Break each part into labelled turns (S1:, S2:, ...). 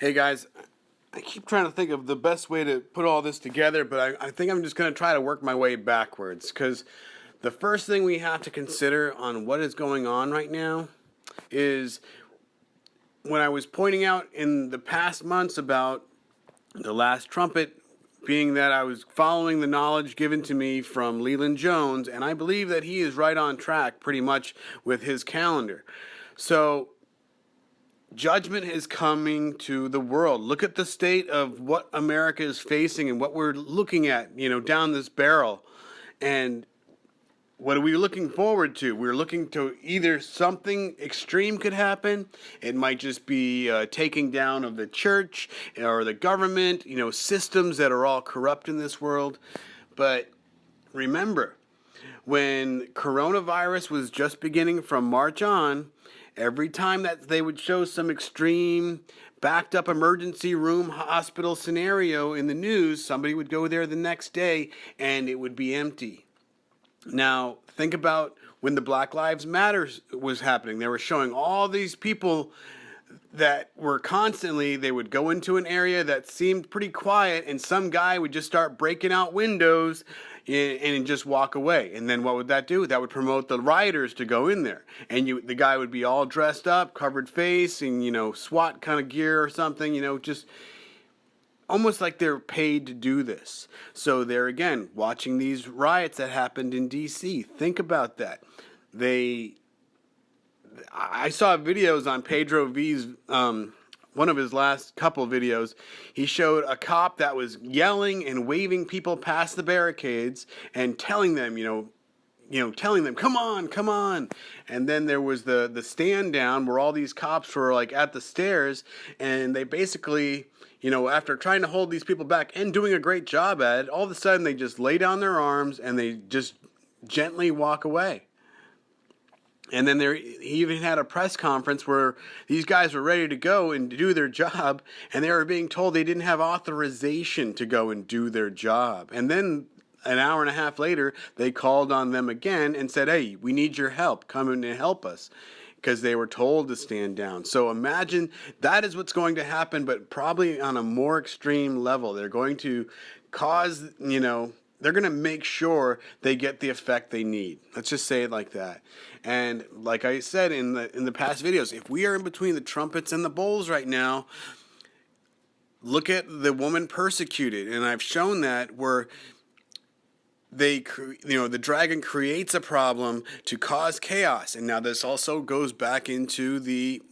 S1: Hey guys, I keep trying to think of the best way to put all this together, but I think I'm just going to try to work my way backwards. Because the first thing we have to consider on what is going on right now is when I was pointing out in the past months about the last trumpet being that I was following the knowledge given to me from Leeland Jones, and I believe that he is right on track pretty much with his calendar. So judgment is coming to the world. Look at the state of what America is facing and what we're looking at, down this barrel. And what are we looking forward to? We're looking to either something extreme could happen. It might just be taking down of the church or the government, systems that are all corrupt in this world. But remember, when coronavirus was just beginning from March on, every time that they would show some extreme backed up emergency room hospital scenario in the news, somebody would go there the next day and it would be empty. Now, think about when the Black Lives Matter was happening. They were showing all these people that were constantly, they would go into an area that seemed pretty quiet and some guy would just start breaking out windows and just walk away. And then what would that do? That would promote the rioters to go in there. And the guy would be all dressed up, covered face, and, SWAT kind of gear or something, just almost like they're paid to do this. So they're, again, watching these riots that happened in D.C. Think about that. I saw videos on Pedro V's, one of his last couple videos. He showed a cop that was yelling and waving people past the barricades and telling them, come on, come on. And then there was the stand down where all these cops were like at the stairs, and they basically, after trying to hold these people back and doing a great job at it, all of a sudden they just lay down their arms and they just gently walk away. And then he even had a press conference where these guys were ready to go and do their job, and they were being told they didn't have authorization to go and do their job. And then an hour and a half later, they called on them again and said, hey, we need your help. Come in and help us, because they were told to stand down. So imagine that is what's going to happen, but probably on a more extreme level. They're going to cause, they're going to make sure they get the effect they need. Let's just say it like that. And like I said in the past videos, if we are in between the trumpets and the bowls right now, look at the woman persecuted. And I've shown that where the dragon creates a problem to cause chaos. And now this also goes back into the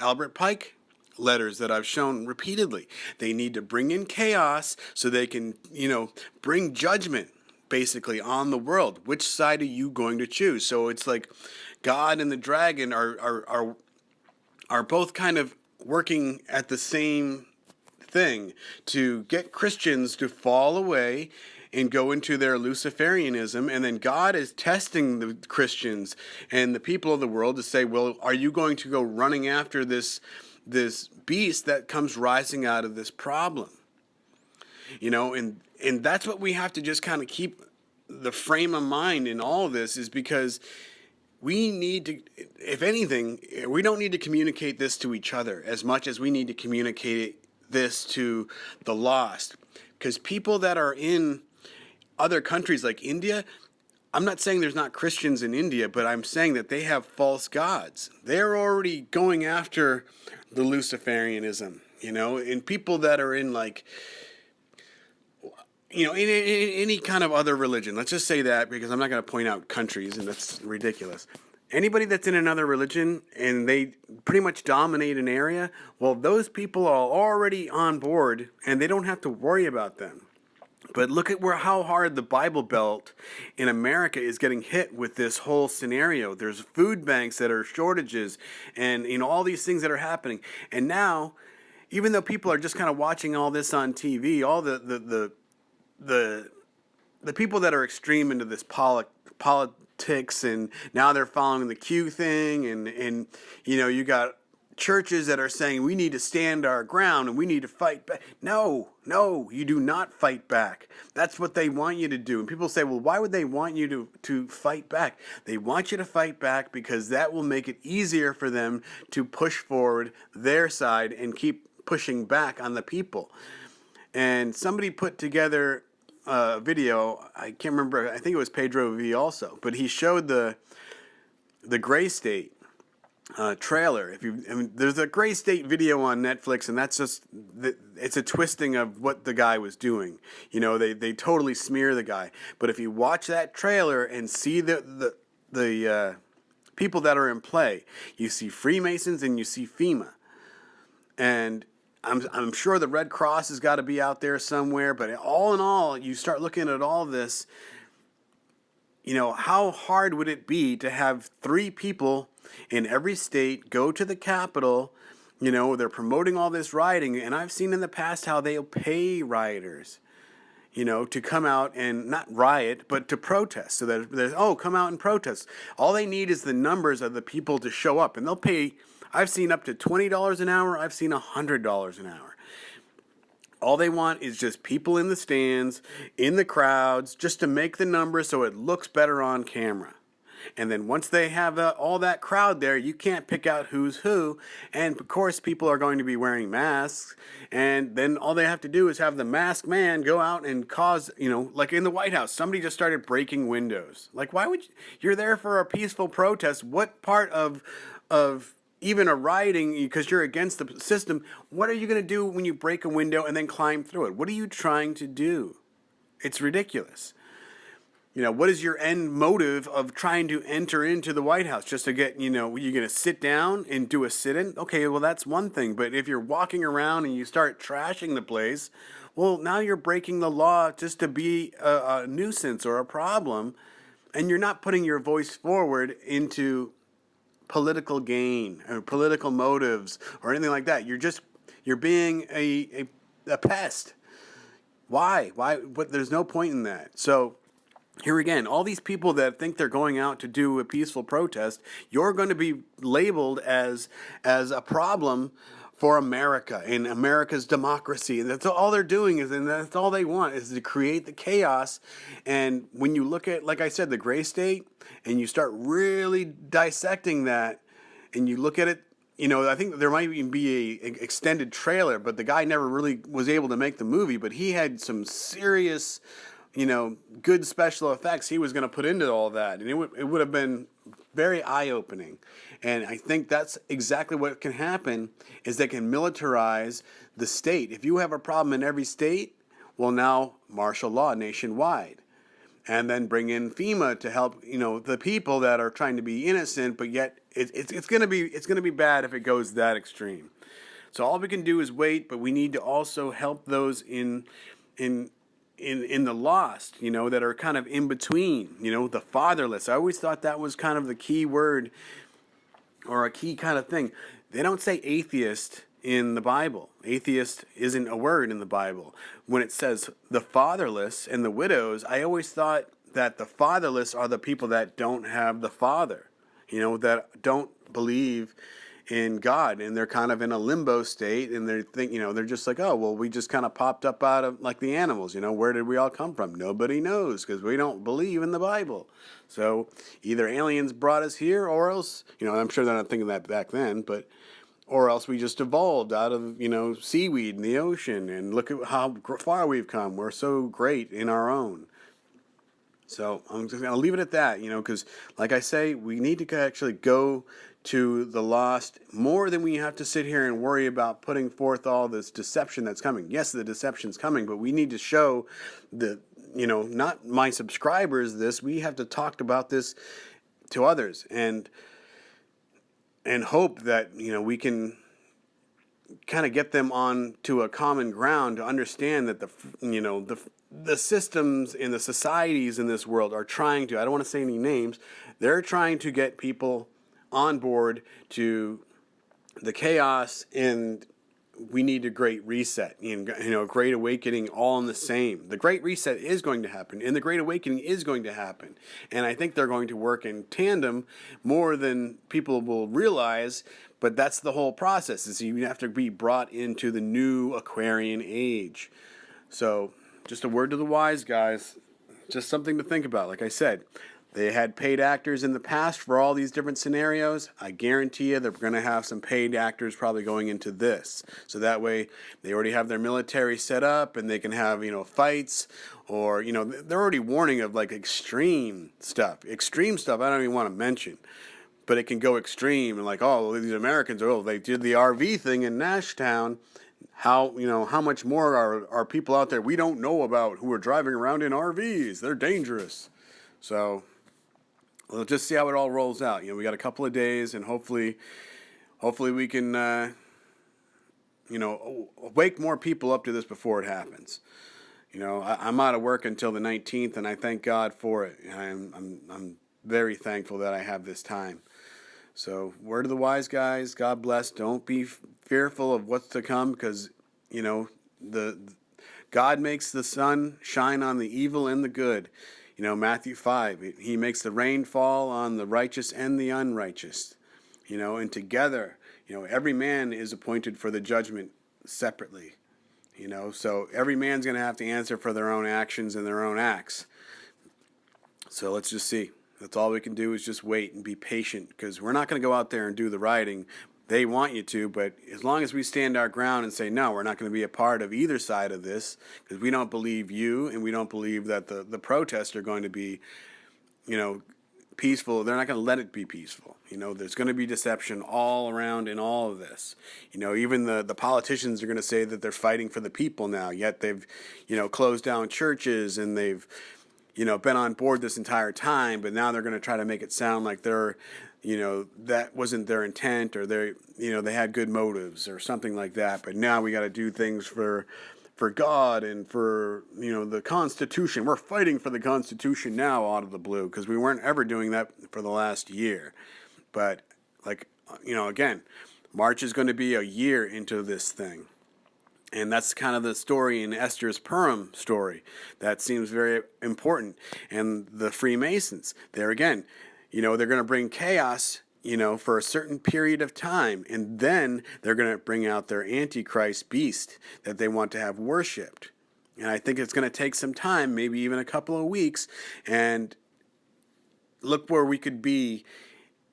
S1: Albert Pike letters that I've shown repeatedly. They need to bring in chaos so they can, bring judgment basically on the world. Which side are you going to choose? So it's like God and the dragon are both kind of working at the same thing to get Christians to fall away and go into their Luciferianism, and then God is testing the Christians and the people of the world to say, well, are you going to go running after this beast that comes rising out of this problem? And that's what we have to just kind of keep the frame of mind in all of this, is because we need to, if anything, we don't need to communicate this to each other as much as we need to communicate this to the lost. Because people that are in other countries like India, I'm not saying there's not Christians in India, but I'm saying that they have false gods. They're already going after the Luciferianism, and people that are in in any kind of other religion. Let's just say that, because I'm not going to point out countries, and that's ridiculous. Anybody that's in another religion and they pretty much dominate an area, well, those people are already on board and they don't have to worry about them. But look at how hard the Bible Belt in America is getting hit with this whole scenario. There's food banks that are shortages, and all these things that are happening. And now, even though people are just kind of watching all this on TV, all the people that are extreme into this politics, and now they're following the Q thing, and you got churches that are saying we need to stand our ground and we need to fight back. No, you do not fight back. That's what they want you to do. And people say, well, why would they want you to fight back? They want you to fight back because that will make it easier for them to push forward their side and keep pushing back on the people. And somebody put together a video, I can't remember, I think it was Pedro V also, but he showed the Gray State trailer. There's a Gray State video on Netflix, and that's just it's a twisting of what the guy was doing. They totally smear the guy. But if you watch that trailer and see the people that are in play, you see Freemasons and you see FEMA, and I'm sure the Red Cross has got to be out there somewhere. But all in all, you start looking at all this. How hard would it be to have 3 people in every state go to the Capitol? They're promoting all this rioting, and I've seen in the past how they'll pay rioters, to come out and not riot, but to protest. So that come out and protest. All they need is the numbers of the people to show up, and they'll pay. I've seen up to $20 an hour. I've seen $100 an hour. All they want is just people in the stands, in the crowds, just to make the numbers so it looks better on camera. And then once they have all that crowd there, you can't pick out who's who. And of course, people are going to be wearing masks. And then all they have to do is have the masked man go out and cause, like in the White House, somebody just started breaking windows. Like, why would you're there for a peaceful protest? What part of even a rioting, because you're against the system, what are you going to do when you break a window and then climb through it? What are you trying to do? It's ridiculous. What is your end motive of trying to enter into the White House? Just to get, you're going to sit down and do a sit-in? Okay, well, that's one thing. But if you're walking around and you start trashing the place, well, now you're breaking the law just to be a nuisance or a problem. And you're not putting your voice forward into political gain or political motives or anything like that. You're being a pest. Why? But there's no point in that. So here again, all these people that think they're going out to do a peaceful protest, you're going to be labeled as a problem for America and America's democracy. And that's all they're doing and that's all they want is to create the chaos. And when you look at, like I said, the Gray State, and you start really dissecting that, and you look at it, I think there might even be a extended trailer, but the guy never really was able to make the movie, but he had some serious, good special effects he was going to put into all that. And it would have been very eye-opening. And I think that's exactly what can happen, is they can militarize the state. If you have a problem in every state, well, now martial law nationwide. And then bring in FEMA to help, the people that are trying to be innocent, but yet it's going to be bad if it goes that extreme. So all we can do is wait, but we need to also help those in the lost, that are kind of in between, the fatherless. I always thought that was kind of the key word or a key kind of thing. They don't say atheist in the Bible. Atheist isn't a word in the Bible. When it says the fatherless and the widows, I always thought that the fatherless are the people that don't have the father, that don't believe in God, and they're kind of in a limbo state, and they're just like, oh, well, we just kind of popped up out of like the animals, where did we all come from? Nobody knows, because we don't believe in the Bible. So either aliens brought us here, or else, I'm sure they're not thinking that back then, but or else we just evolved out of, seaweed in the ocean, and look at how far we've come. We're so great in our own. So I'm just going to leave it at that, because like I say, we need to actually go to the lost more than we have to sit here and worry about putting forth all this deception that's coming. Yes, the deception's coming, but we need to show not my subscribers this. We have to talk about this to others and hope that, we can kind of get them on to a common ground to understand that the systems and the societies in this world are trying to, I don't want to say any names, they're trying to get people on board to the chaos, and we need a great reset, a great awakening, all in the same. The great reset is going to happen, and the great awakening is going to happen. And I think they're going to work in tandem more than people will realize, but that's the whole process, is you have to be brought into the new Aquarian age. So just a word to the wise, guys. Just something to think about. Like I said, They had paid actors in the past for all these different scenarios. I guarantee you they're going to have some paid actors probably going into this. So that way they already have their military set up and they can have, fights, or, they're already warning of like extreme stuff. Extreme stuff I don't even want to mention. But it can go extreme and like, oh, these Americans, they did the RV thing in Nashtown. How much more are people out there we don't know about who are driving around in RVs? They're dangerous. So we'll just see how it all rolls out. We got a couple of days, and hopefully we can, wake more people up to this before it happens. I'm out of work until the 19th, and I thank God for it. I'm very thankful that I have this time. So, word of the wise guys, God bless. Don't be fearful of what's to come, because, God makes the sun shine on the evil and the good. Matthew 5, he makes the rain fall on the righteous and the unrighteous. And together, every man is appointed for the judgment separately. So every man's going to have to answer for their own actions and their own acts. So let's just see. That's all we can do is just wait and be patient, because we're not going to go out there and do the rioting. They want you to, but as long as we stand our ground and say, no, we're not going to be a part of either side of this, because we don't believe you, and we don't believe that the protests are going to be, peaceful. They're not going to let it be peaceful. There's going to be deception all around in all of this. Even the politicians are going to say that they're fighting for the people now, yet they've, closed down churches, and they've, been on board this entire time, but now they're going to try to make it sound like they're, that wasn't their intent, or they had good motives or something like that. But now we got to do things for God and for, the Constitution. We're fighting for the Constitution now out of the blue, because we weren't ever doing that for the last year. But again, March is going to be a year into this thing. And that's kind of the story in Esther's Purim story. That seems very important. And the Freemasons, there again, they're going to bring chaos, for a certain period of time. And then they're going to bring out their Antichrist beast that they want to have worshipped. And I think it's going to take some time, maybe even a couple of weeks. And look where we could be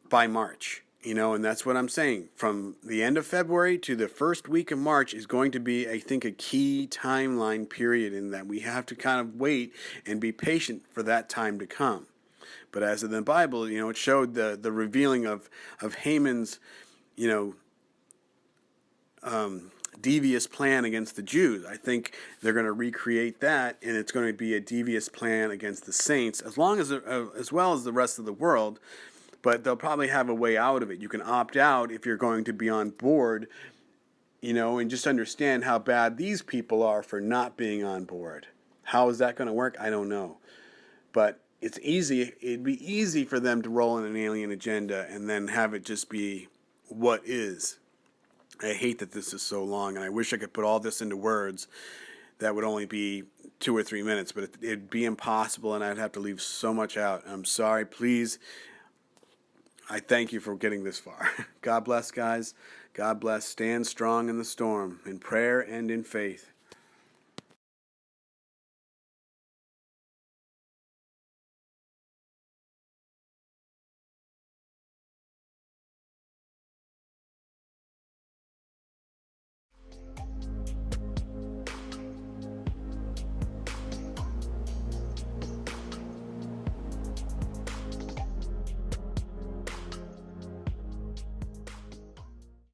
S1: by March. And that's what I'm saying. From the end of February to the first week of March is going to be, I think, a key timeline period, in that we have to kind of wait and be patient for that time to come. But as in the Bible, it showed the revealing of Haman's, devious plan against the Jews. I think they're going to recreate that, and it's going to be a devious plan against the saints, as well as the rest of the world. But they'll probably have a way out of it. You can opt out if you're going to be on board, and just understand how bad these people are for not being on board. How is that going to work? I don't know. But it's easy. It'd be easy for them to roll in an alien agenda and then have it just be what is. I hate that this is so long, and I wish I could put all this into words that would only be 2 or 3 minutes, but it'd be impossible, and I'd have to leave so much out. I'm sorry. Please, I thank you for getting this far. God bless, guys. God bless. Stand strong in the storm, in prayer and in faith.